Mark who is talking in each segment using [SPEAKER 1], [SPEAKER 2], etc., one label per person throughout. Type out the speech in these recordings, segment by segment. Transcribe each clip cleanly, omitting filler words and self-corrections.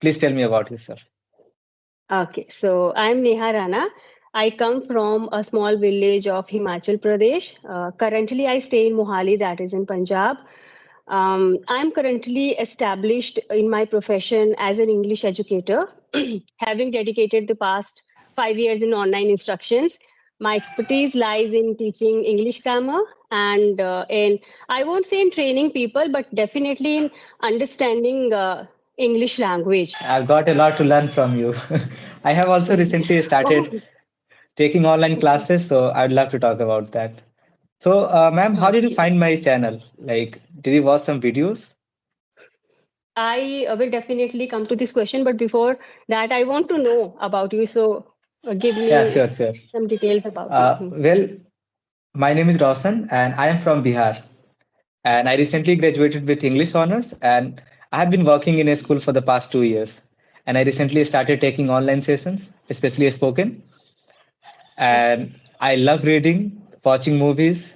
[SPEAKER 1] Please tell me about yourself.
[SPEAKER 2] Okay, so I'm Neha Rana. I come from a small village of Himachal Pradesh. Currently, I stay in Mohali, that is in Punjab. I'm currently established in my profession as an English educator, having dedicated the past 5 years in online instructions. My expertise lies in teaching English grammar and I won't say in training people, but definitely in understanding English language.
[SPEAKER 1] I've got a lot to learn from you. I have also recently started
[SPEAKER 2] Oh,
[SPEAKER 1] taking online classes, so I'd love to talk about that. So, ma'am, how did you
[SPEAKER 2] okay.
[SPEAKER 1] find my channel? Like, did you watch some videos?
[SPEAKER 2] I will definitely come to this question, but before that, I want to know about you. So, give
[SPEAKER 1] Yeah,
[SPEAKER 2] me
[SPEAKER 1] sure, sure.
[SPEAKER 2] some details about you.
[SPEAKER 1] Well, my name is Raushan, and I am from Bihar. And I recently graduated with English honors, and I have been working in a school for the past 2 years. And I recently started taking online sessions, especially spoken. And I love reading, watching movies,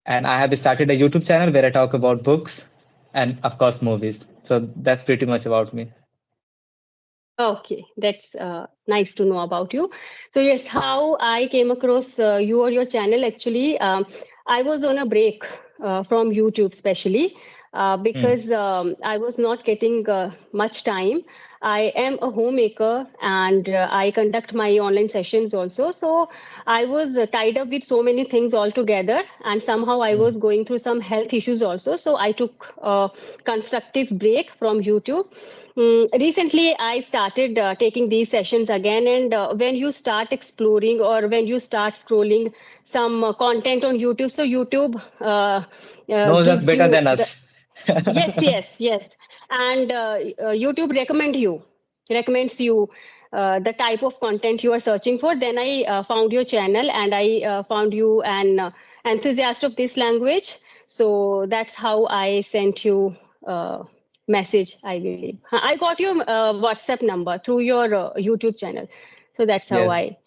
[SPEAKER 1] and I have started a YouTube channel where I talk about books and, of course, movies. So that's pretty much about me.
[SPEAKER 2] Okay, that's nice to know about you. So, yes, how I came across you or your channel actually, I was on a break from YouTube, especially
[SPEAKER 1] Hmm.
[SPEAKER 2] because I was not getting much time. I am a homemaker and I conduct my online sessions also. So, I was tied up with so many things altogether, and somehow I
[SPEAKER 1] Hmm.
[SPEAKER 2] was going through some health issues also. So, I took a constructive break from YouTube. Recently, I started taking these sessions again, and when you start exploring or when you start scrolling some content on YouTube, so YouTube
[SPEAKER 1] Knows us
[SPEAKER 2] gives
[SPEAKER 1] better
[SPEAKER 2] you
[SPEAKER 1] than
[SPEAKER 2] the
[SPEAKER 1] us.
[SPEAKER 2] yes, and YouTube recommends you the type of content you are searching for. Then I found your channel, and I found you an enthusiast of this language. So that's how I sent you. Message, I believe. I got your WhatsApp number through your YouTube channel. So that's how
[SPEAKER 1] Yes.
[SPEAKER 2] I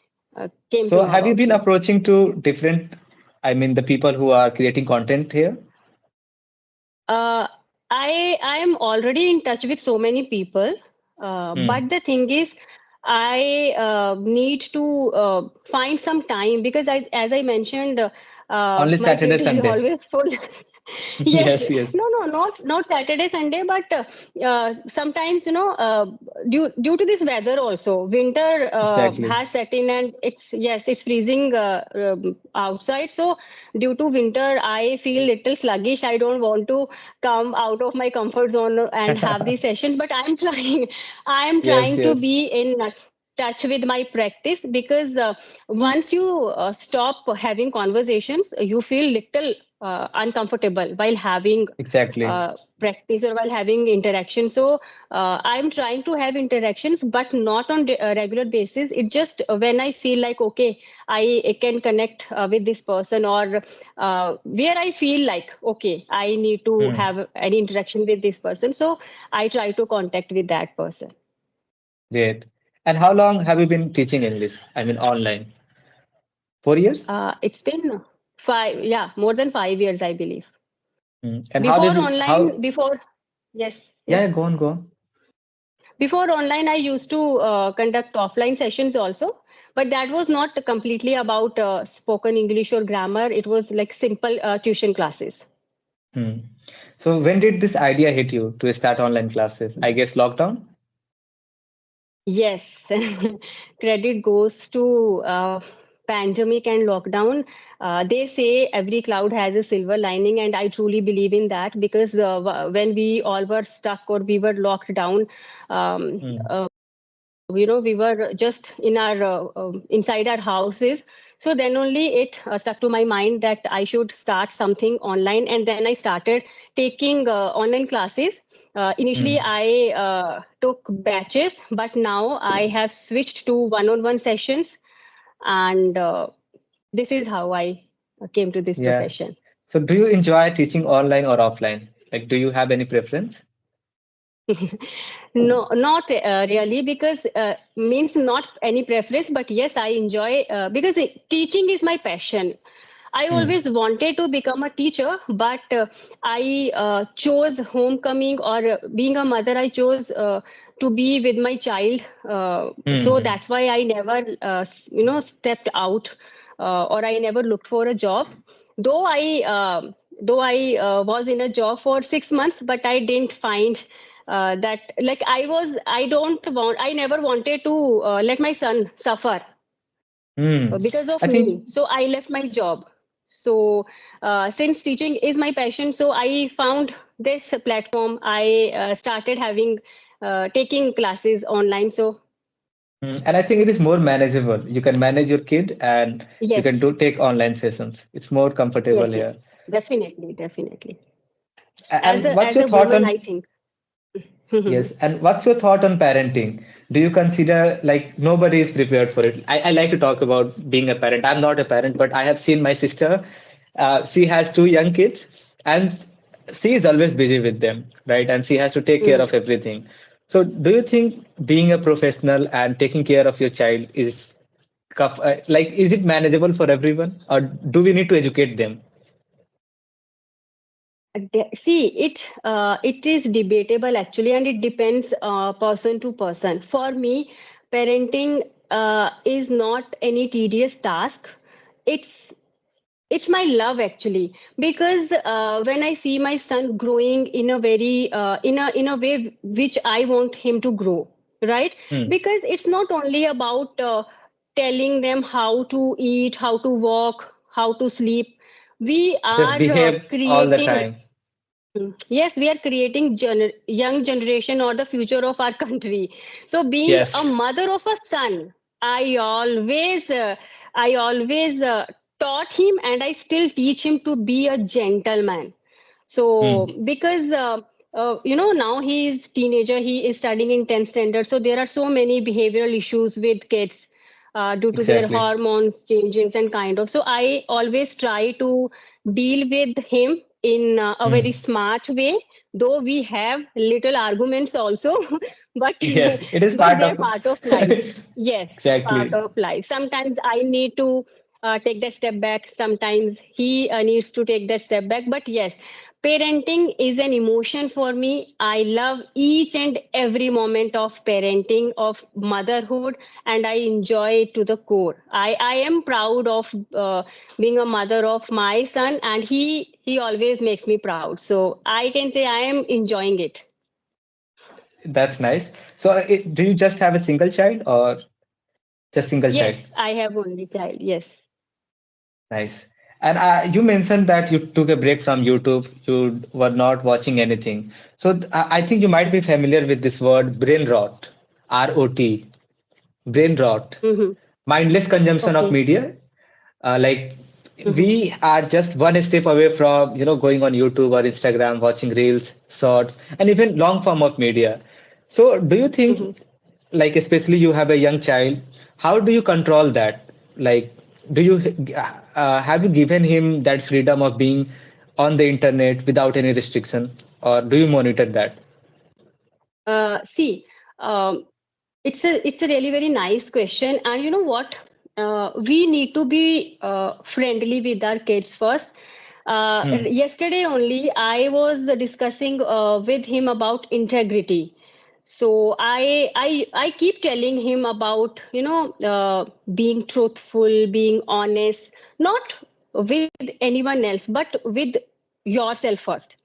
[SPEAKER 2] came to
[SPEAKER 1] So
[SPEAKER 2] know
[SPEAKER 1] have you
[SPEAKER 2] about
[SPEAKER 1] been
[SPEAKER 2] you.
[SPEAKER 1] approaching to different, I mean, the people who are creating content here?
[SPEAKER 2] Uh, I am already in touch with so many people,
[SPEAKER 1] Hmm.
[SPEAKER 2] but the thing is, I need to find some time because as I mentioned,
[SPEAKER 1] Only
[SPEAKER 2] my
[SPEAKER 1] Saturday,
[SPEAKER 2] plate is
[SPEAKER 1] Sunday.
[SPEAKER 2] always full. Yes,
[SPEAKER 1] Yes, yes.
[SPEAKER 2] no, not Saturday, Sunday, but sometimes due to this weather also, winter
[SPEAKER 1] Exactly.
[SPEAKER 2] has set in, and it's freezing outside. So due to winter, I feel little sluggish. I don't want to come out of my comfort zone and have these sessions, but I'm trying. I am
[SPEAKER 1] Yes,
[SPEAKER 2] trying to
[SPEAKER 1] yes.
[SPEAKER 2] be in touch with my practice because once you stop having conversations, you feel little uncomfortable while having
[SPEAKER 1] Exactly.
[SPEAKER 2] practice or while having interaction. So I'm trying to have interactions, but not on a regular basis. It just when I feel like, okay, I can connect with this person, or where I feel like, okay, I need to
[SPEAKER 1] Hmm.
[SPEAKER 2] have an interaction with this person. So I try to contact with that person.
[SPEAKER 1] Great. And how long have you been teaching English? I mean, online? 4 years?
[SPEAKER 2] It's been more than 5 years, I believe.
[SPEAKER 1] Hmm. And how did
[SPEAKER 2] Before
[SPEAKER 1] you,
[SPEAKER 2] online,
[SPEAKER 1] how,
[SPEAKER 2] before, yes,
[SPEAKER 1] yeah,
[SPEAKER 2] yes.
[SPEAKER 1] yeah, go on, go on.
[SPEAKER 2] Before online, I used to conduct offline sessions also, but that was not completely about spoken English or grammar. It was like simple tuition classes.
[SPEAKER 1] Hmm. So when did this idea hit you to start online classes? I guess lockdown?
[SPEAKER 2] Yes, credit goes to pandemic and lockdown. They say every cloud has a silver lining, and I truly believe in that because when we all were stuck or we were locked down, um,
[SPEAKER 1] Hmm.
[SPEAKER 2] uh, we were just in our inside our houses. So then only it stuck to my mind that I should start something online, and then I started taking online classes. Initially,
[SPEAKER 1] Hmm.
[SPEAKER 2] I took batches, but now I have switched to one-on-one sessions, and this is how I came to this
[SPEAKER 1] Yeah.
[SPEAKER 2] profession.
[SPEAKER 1] So do you enjoy teaching online or offline? Like, do you have any preference?
[SPEAKER 2] No, not really, because means not any preference, but yes, I enjoy because teaching is my passion. I
[SPEAKER 1] Hmm.
[SPEAKER 2] always wanted to become a teacher, but I chose homecoming or being a mother. I chose to be with my child. So
[SPEAKER 1] Hmm.
[SPEAKER 2] that's why I never, stepped out or I never looked for a job. Though I was in a job for 6 months, but I didn't find that like I never wanted to let my son suffer
[SPEAKER 1] Hmm.
[SPEAKER 2] because of
[SPEAKER 1] I
[SPEAKER 2] me.
[SPEAKER 1] think
[SPEAKER 2] So I left my job. So since teaching is my passion, so I found this platform. I started having taking classes online. So
[SPEAKER 1] and I think it is more manageable. You can manage your kid and you can
[SPEAKER 2] yes,
[SPEAKER 1] do take online sessions. It's more comfortable
[SPEAKER 2] yes, yes,
[SPEAKER 1] here.
[SPEAKER 2] definitely, definitely. As
[SPEAKER 1] And
[SPEAKER 2] a
[SPEAKER 1] what's
[SPEAKER 2] as
[SPEAKER 1] your
[SPEAKER 2] a
[SPEAKER 1] thought
[SPEAKER 2] woman,
[SPEAKER 1] on
[SPEAKER 2] I think.
[SPEAKER 1] yes, and what's your thought on parenting? Do you consider like nobody is prepared for it? I like to talk about being a parent. I'm not a parent, but I have seen my sister. She has two young kids, and she is always busy with them, right? And she has to take care
[SPEAKER 2] Mhm.
[SPEAKER 1] of everything. So, do you think being a professional and taking care of your child is like is it manageable for everyone, or do we need to educate them?
[SPEAKER 2] See, it is debatable actually, and it depends person to person. For me, parenting is not any tedious task. It's it's my love actually, because when I see my son growing in a very in a way which I want him to grow, right?
[SPEAKER 1] Hmm.
[SPEAKER 2] Because it's not only about telling them how to eat, how to walk, how to sleep. We
[SPEAKER 1] Just
[SPEAKER 2] are
[SPEAKER 1] behave all the
[SPEAKER 2] creating.
[SPEAKER 1] time.
[SPEAKER 2] Yes, we are creating young generation or the future of our country. So, being a
[SPEAKER 1] Yes.
[SPEAKER 2] mother of a son, I always, uh, I always taught him, and I still teach him to be a gentleman. So,
[SPEAKER 1] Hmm.
[SPEAKER 2] because now he is teenager, he is studying in 10th standard. So there are so many behavioral issues with kids due to their
[SPEAKER 1] Exactly.
[SPEAKER 2] hormones changes and kind of. So I always try to deal with him in a very
[SPEAKER 1] Hmm.
[SPEAKER 2] smart way. Though we have little arguments also, but
[SPEAKER 1] Yes, it is
[SPEAKER 2] but
[SPEAKER 1] part
[SPEAKER 2] they're
[SPEAKER 1] of
[SPEAKER 2] part of life. Yes, part
[SPEAKER 1] exactly.
[SPEAKER 2] of life. Sometimes I need to take that step back. Sometimes he needs to take that step back. But yes, parenting is an emotion for me. I love each and every moment of parenting, of motherhood, and I enjoy it to the core. I am proud of being a mother of my son, and he always makes me proud. So I can say I am enjoying it.
[SPEAKER 1] That's nice. So, do you just have a single child or just single child?
[SPEAKER 2] Yes, I have only child. Yes.
[SPEAKER 1] Nice. And you mentioned that you took a break from YouTube. You were not watching anything. So, I think you might be familiar with this word brain rot, ROT, brain rot,
[SPEAKER 2] Mm-hmm.
[SPEAKER 1] mindless consumption of
[SPEAKER 2] Okay.
[SPEAKER 1] media. Like
[SPEAKER 2] Mm-hmm.
[SPEAKER 1] we are just one step away from going on YouTube or Instagram, watching reels, shorts, and even long form of media. So, do you
[SPEAKER 2] Mm-hmm.
[SPEAKER 1] think, like especially you have a young child, how do you control that? Like, do you have you given him that freedom of being on the internet without any restriction, or do you monitor that?
[SPEAKER 2] See, um, it's a really very nice question, and you know what? We need to be friendly with our kids first.
[SPEAKER 1] Hmm.
[SPEAKER 2] Yesterday only, I was discussing with him about integrity. So I keep telling him about being truthful, being honest, not with anyone else, but with yourself first.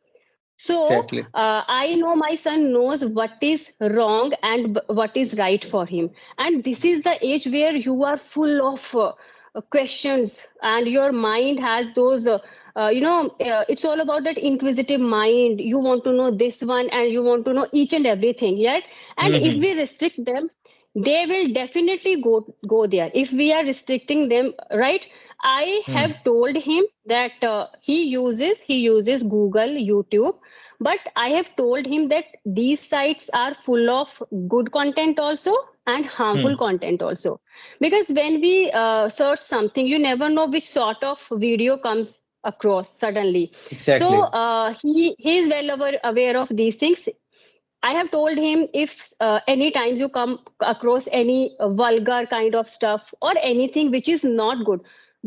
[SPEAKER 2] So
[SPEAKER 1] Exactly.
[SPEAKER 2] I know my son knows what is wrong and what is right for him. And this is the age where you are full of questions, and your mind has those, it's all about that inquisitive mind. You want to know this one and you want to know each and everything, yet. And if
[SPEAKER 1] Hmm.
[SPEAKER 2] we restrict them, they will definitely go there. If we are restricting them, right? I have
[SPEAKER 1] Hmm.
[SPEAKER 2] told him that he uses Google, YouTube, but I have told him that these sites are full of good content also and harmful
[SPEAKER 1] Hmm.
[SPEAKER 2] content also. Because when we search something, you never know which sort of video comes across suddenly. So
[SPEAKER 1] Exactly.
[SPEAKER 2] he is well aware of these things. I have told him, if any times you come across any vulgar kind of stuff or anything which is not good,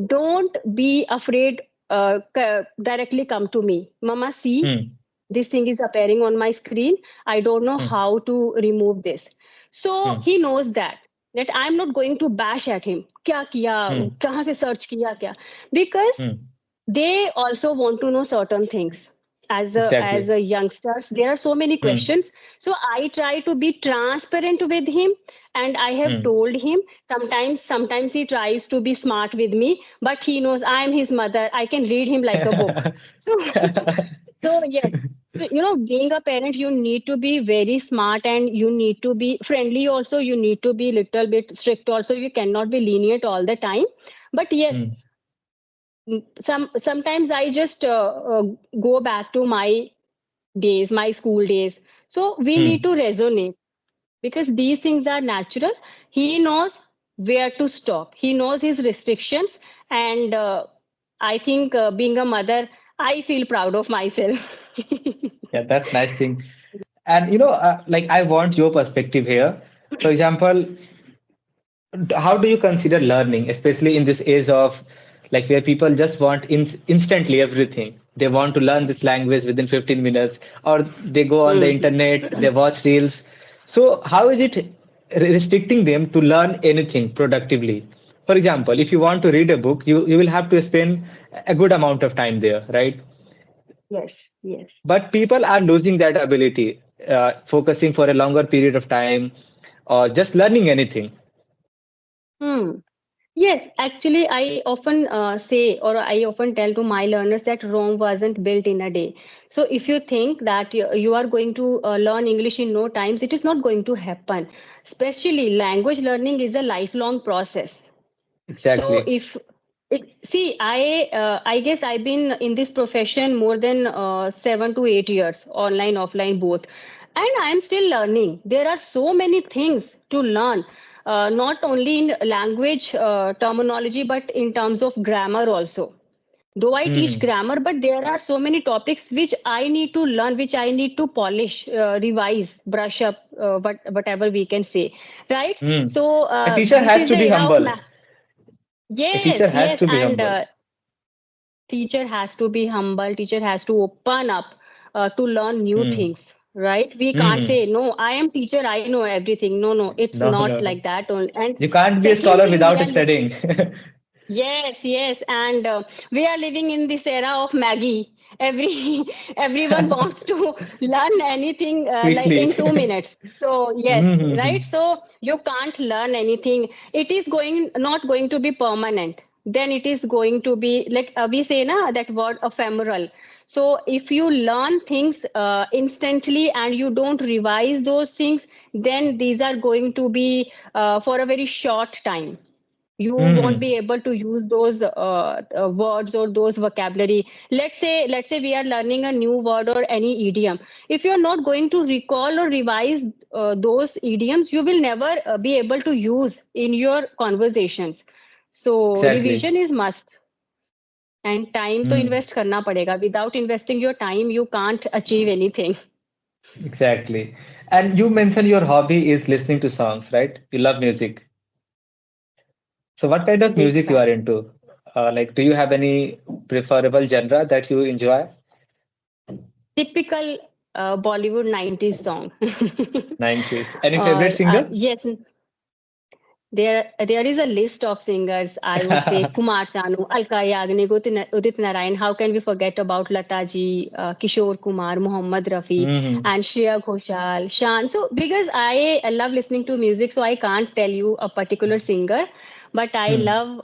[SPEAKER 2] don't be afraid. Directly come to me, mama, see,
[SPEAKER 1] Hmm.
[SPEAKER 2] this thing is appearing on my screen, I don't know
[SPEAKER 1] Hmm.
[SPEAKER 2] how to remove this. So
[SPEAKER 1] Hmm.
[SPEAKER 2] he knows that I'm not going to bash at him, kya kiya,
[SPEAKER 1] Hmm.
[SPEAKER 2] kahan se search kiya kya, because
[SPEAKER 1] Hmm.
[SPEAKER 2] they also want to know certain things. As
[SPEAKER 1] Exactly.
[SPEAKER 2] a youngsters, there are so many
[SPEAKER 1] Hmm.
[SPEAKER 2] questions, so I try to be transparent with him, and I have
[SPEAKER 1] Hmm.
[SPEAKER 2] told him. Sometimes he tries to be smart with me, but he knows I am his mother, I can read him like a book. So so yes, so, being a parent, you need to be very smart, and you need to be friendly also, you need to be little bit strict also, you cannot be lenient all the time. But yes,
[SPEAKER 1] Hmm.
[SPEAKER 2] sometimes I just go back to my days, my school days. So we need
[SPEAKER 1] Hmm.
[SPEAKER 2] to resonate, because these things are natural. He knows where to stop, he knows his restrictions, and I think, being a mother, I feel proud of myself.
[SPEAKER 1] Yeah, that's nice thing. And like I want your perspective here. For example, how do you consider learning, especially in this age of like where people just want instantly everything? They want to learn this language within 15 minutes, or they go on the
[SPEAKER 2] Mhm.
[SPEAKER 1] internet, they watch reels. So how is it restricting them to learn anything productively? For example, if you want to read a book, you will have to spend a good amount of time there, right?
[SPEAKER 2] Yes, yes.
[SPEAKER 1] But people are losing that ability, focusing for a longer period of time or just learning anything.
[SPEAKER 2] Hmm. Yes, actually, I often say, or I often tell to my learners, that Rome wasn't built in a day. So if you think that you are going to learn English in no times, it is not going to happen. Especially language learning is a lifelong process. So
[SPEAKER 1] Exactly.
[SPEAKER 2] if see, I guess I've been in this profession more than 7 to 8 years, online, offline, both, and I'm still learning. There are so many things to learn, not only in language terminology, but in terms of grammar also. Though I teach
[SPEAKER 1] Hmm.
[SPEAKER 2] grammar, but there are so many topics which I need to learn, which I need to polish, revise, brush up, whatever we can say, right?
[SPEAKER 1] Hmm.
[SPEAKER 2] So
[SPEAKER 1] A teacher
[SPEAKER 2] this
[SPEAKER 1] has
[SPEAKER 2] is
[SPEAKER 1] to
[SPEAKER 2] the
[SPEAKER 1] be
[SPEAKER 2] era of
[SPEAKER 1] humble.
[SPEAKER 2] math.
[SPEAKER 1] A teacher
[SPEAKER 2] Yes,
[SPEAKER 1] has
[SPEAKER 2] yes,
[SPEAKER 1] to be
[SPEAKER 2] and
[SPEAKER 1] humble.
[SPEAKER 2] teacher has to be humble. Teacher has to open up to learn new
[SPEAKER 1] Hmm.
[SPEAKER 2] things. Right? We can't
[SPEAKER 1] Hmm.
[SPEAKER 2] say no. I am teacher. I know everything. No, no, it's
[SPEAKER 1] No,
[SPEAKER 2] not
[SPEAKER 1] no, no.
[SPEAKER 2] like that. Only. And
[SPEAKER 1] You can't be a
[SPEAKER 2] second
[SPEAKER 1] scholar
[SPEAKER 2] thing, we
[SPEAKER 1] without
[SPEAKER 2] are
[SPEAKER 1] studying.
[SPEAKER 2] yes, yes, and we are living in this era of Maggie. Everyone wants to learn anything like
[SPEAKER 1] Quickly.
[SPEAKER 2] in 2 minutes. So yes,
[SPEAKER 1] Hmm.
[SPEAKER 2] right. So you can't learn anything. It is going not going to be permanent. Then it is going to be like we say na that word ephemeral. So if you learn things instantly and you don't revise those things, then these are going to be for a very short time. You won't
[SPEAKER 1] Hmm.
[SPEAKER 2] be able to use those words or those vocabulary. Let's say we are learning a new word or any idiom. If you're not going to recall or revise those idioms, you will never be able to use in your conversations. So
[SPEAKER 1] Exactly.
[SPEAKER 2] revision is must, and time to
[SPEAKER 1] Hmm.
[SPEAKER 2] invest karna padega. Without investing your time, you can't achieve anything.
[SPEAKER 1] Exactly. And you mentioned your hobby is listening to songs, right? You love music. So what kind of
[SPEAKER 2] Big
[SPEAKER 1] music you are
[SPEAKER 2] fan.
[SPEAKER 1] into? Like, do you have any preferable genre that you enjoy?
[SPEAKER 2] Typical Bollywood 90s song.
[SPEAKER 1] 90s. Any favorite
[SPEAKER 2] Or
[SPEAKER 1] singer?
[SPEAKER 2] yes, there is a list of singers. I would say Kumar Sanu, Alka Yagnik, Udit Narayan. How can we forget about Lata ji, Kishore Kumar, Mohammad Rafi,
[SPEAKER 1] Hmm.
[SPEAKER 2] and Shreya Ghoshal, Shan. So because I love listening to music, so I can't tell you a particular singer, but I
[SPEAKER 1] Hmm.
[SPEAKER 2] love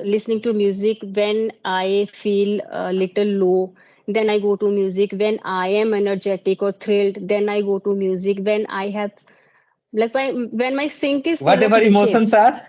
[SPEAKER 2] listening to music when I feel a little low. Then I go to music when I am energetic or thrilled. Then I go to music when I have like when my sink is full of
[SPEAKER 1] Whatever emotions
[SPEAKER 2] dishes.
[SPEAKER 1] are,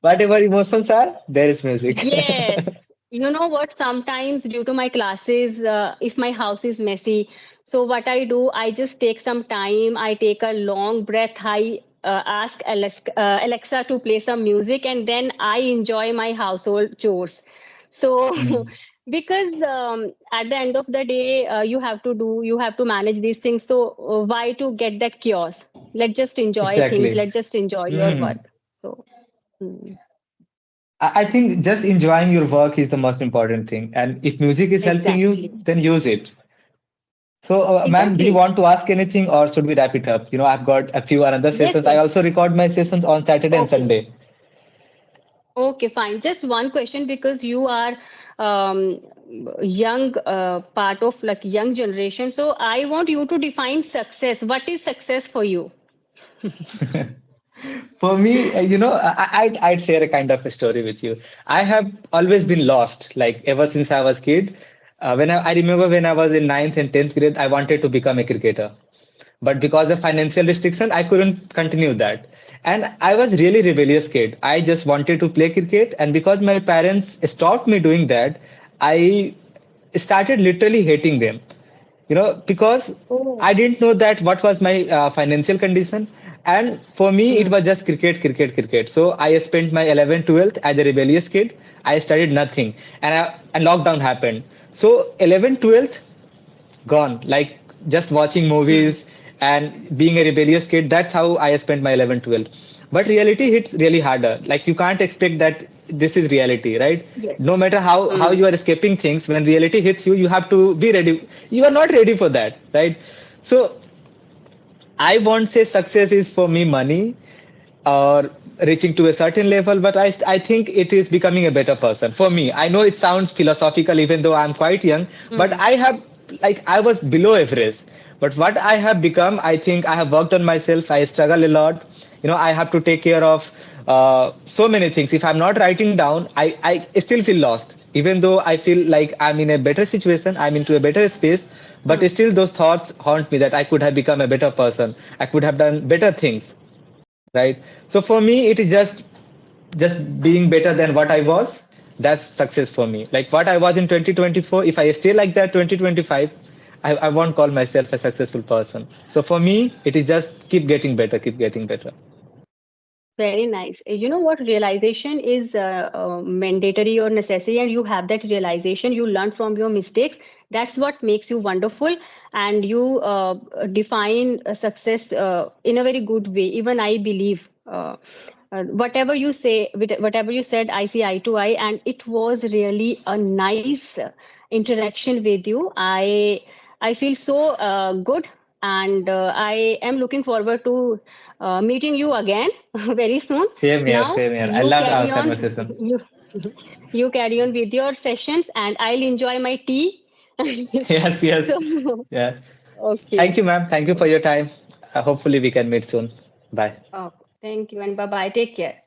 [SPEAKER 1] whatever emotions are, there is music.
[SPEAKER 2] Yes. You know what? Sometimes, due to my classes, if my house is messy, so what I do, I just take some time, I take a long breath, I ask Alexa to play some music, and then I enjoy my household chores. So,
[SPEAKER 1] Hmm.
[SPEAKER 2] because at the end of the day, you have to manage these things. So, why to get that chaos? Let's just enjoy things,
[SPEAKER 1] Exactly.
[SPEAKER 2] let's just enjoy your
[SPEAKER 1] Hmm.
[SPEAKER 2] work. So, mm,
[SPEAKER 1] I think just enjoying your work is the most important thing. And if music is helping you,
[SPEAKER 2] Exactly.
[SPEAKER 1] then use it. So, ma'am, do you
[SPEAKER 2] Exactly.
[SPEAKER 1] want to ask anything or should we wrap it up? I've got a few another
[SPEAKER 2] Yes,
[SPEAKER 1] sessions. I
[SPEAKER 2] yes.
[SPEAKER 1] also record my sessions on Saturday and
[SPEAKER 2] Okay.
[SPEAKER 1] Sunday.
[SPEAKER 2] Okay, fine. Just one question because you are um, young part of like young generation. So I want you to define success. What is success for you?
[SPEAKER 1] For me, I'd share a kind of a story with you. I have always been lost, like ever since I was kid. I remember when I was in ninth and 10th grade, I wanted to become a cricketer. But because of financial restriction, I couldn't continue that. And I was really rebellious kid. I just wanted to play cricket. And because my parents stopped me doing that, I started literally hating them, because
[SPEAKER 2] Oh.
[SPEAKER 1] I didn't know that what was my financial condition. And for me it
[SPEAKER 2] Hmm.
[SPEAKER 1] was just cricket, cricket, cricket. So I spent my 11th 12th as a rebellious kid. I studied nothing, and lockdown happened. So 11th 12th gone, like just watching
[SPEAKER 2] Hmm.
[SPEAKER 1] movies and being a rebellious kid. That's how I spent my 11 12. But reality hits really harder. Like you can't expect that this is reality, right?
[SPEAKER 2] Yes.
[SPEAKER 1] No matter how
[SPEAKER 2] Hmm.
[SPEAKER 1] you are escaping things, when reality hits you, you have to be ready. You are not ready for that, right? So I won't say success is for me money or reaching to a certain level, but I think it is becoming a better person for me. I know it sounds philosophical even though I'm quite young, but
[SPEAKER 2] Hmm.
[SPEAKER 1] I was below average. But what I have become, I think I have worked on myself. I struggle a lot. I have to take care of so many things. If I'm not writing down, I still feel lost. Even though I feel like I'm in a better situation, I'm into a better space, but
[SPEAKER 2] Hmm.
[SPEAKER 1] still those thoughts haunt me that I could have become a better person. I could have done better things, right? So for me it is just being better than what I was. That's success for me. Like what I was in 2024, if I stay like that 2025, I won't call myself a successful person. So for me it is just keep getting better, keep getting better.
[SPEAKER 2] Very nice. You know what? Realization is mandatory or necessary, and you have that realization. You learn from your mistakes. That's what makes you wonderful, and you define success in a very good way. Even I believe. Whatever you say, whatever you said, I see eye to eye, and it was really a nice interaction with you. I feel so good, and I am looking forward to meeting you again very soon.
[SPEAKER 1] Same here,
[SPEAKER 2] Now
[SPEAKER 1] same here. I
[SPEAKER 2] you
[SPEAKER 1] loved our
[SPEAKER 2] carry on,
[SPEAKER 1] conversation.
[SPEAKER 2] you you carry on with your sessions, and I'll enjoy my tea.
[SPEAKER 1] Yes, yes.
[SPEAKER 2] So,
[SPEAKER 1] Yeah.
[SPEAKER 2] okay.
[SPEAKER 1] Thank you, ma'am. Thank you for your time. Hopefully we can meet soon. Bye.
[SPEAKER 2] Oh, thank you, and bye bye. Take care.